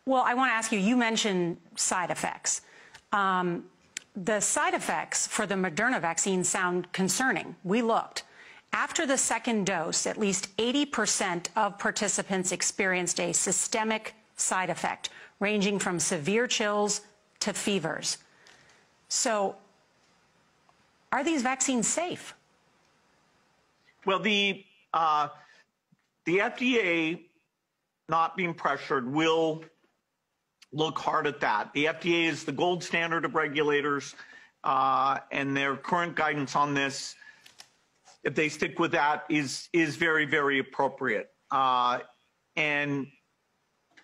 Well, I want to ask you, you mentioned side effects. The side effects for the Moderna vaccine sound concerning. We looked. After the second dose, at least 80% of participants experienced a systemic side effect, ranging from severe chills to fevers. So, are these vaccines safe? Well, the FDA, not being pressured, will look hard at that. The FDA is the gold standard of regulators, and their current guidance on this, if they stick with that, is very, very appropriate. And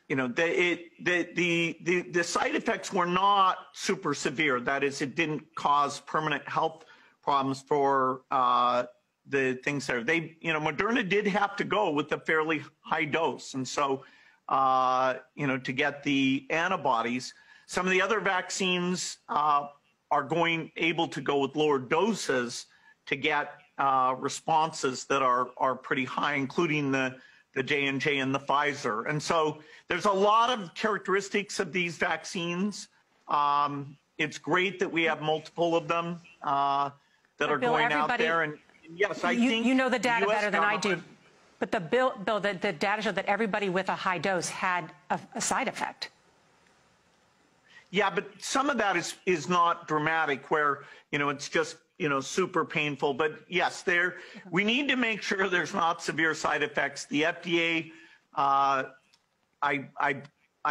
you know, the side effects were not super severe. That is, it didn't cause permanent health problems for the things there. You know, Moderna did have to go with a fairly high dose, and so you know, to get the antibodies. Some of the other vaccines are able to go with lower doses to get responses that are pretty high, including the J&J and the Pfizer. And so there's a lot of characteristics of these vaccines. It's great that we have multiple of them that are Bill, going out there. And yes, I think you know the data better than I do. But the data showed that everybody with a high dose had a side effect. Yeah, but some of that is not dramatic, where, you know, it's just, you know, super painful. But yes, we need to make sure there's not severe side effects. The FDA, I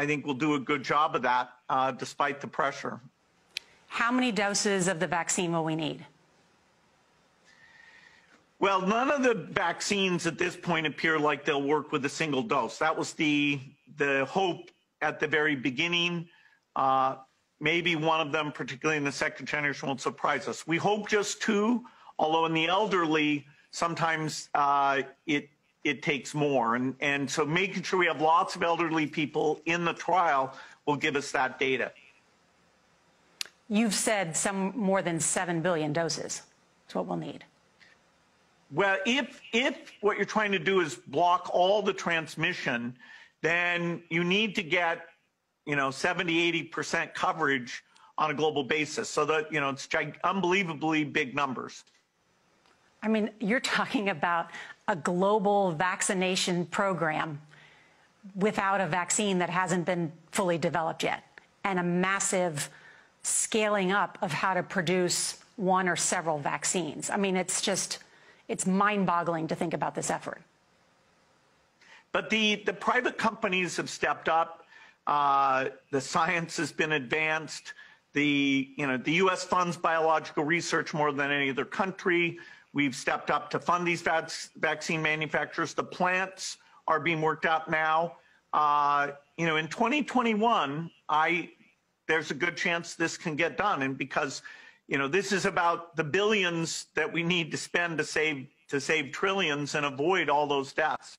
think, will do a good job of that, despite the pressure. How many doses of the vaccine will we need? Well, none of the vaccines at this point appear like they'll work with a single dose. That was the hope at the very beginning. Maybe one of them, particularly in the second generation, won't surprise us. We hope just two, although in the elderly, sometimes it takes more. And so making sure we have lots of elderly people in the trial will give us that data. You've said some more than 7 billion doses is what we'll need. Well, if what you're trying to do is block all the transmission, then you need to get, you know, 70–80% coverage on a global basis. So that, you know, it's unbelievably big numbers. I mean, you're talking about a global vaccination program without a vaccine that hasn't been fully developed yet, and a massive scaling up of how to produce one or several vaccines. I mean, it's mind-boggling to think about this effort. But the private companies have stepped up. The science has been advanced. The U.S. funds biological research more than any other country. We've stepped up to fund these vaccine manufacturers. The plants are being worked out now. You know, in 2021, there's a good chance this can get done, and because, you know, this is about the billions that we need to spend to save trillions and avoid all those deaths.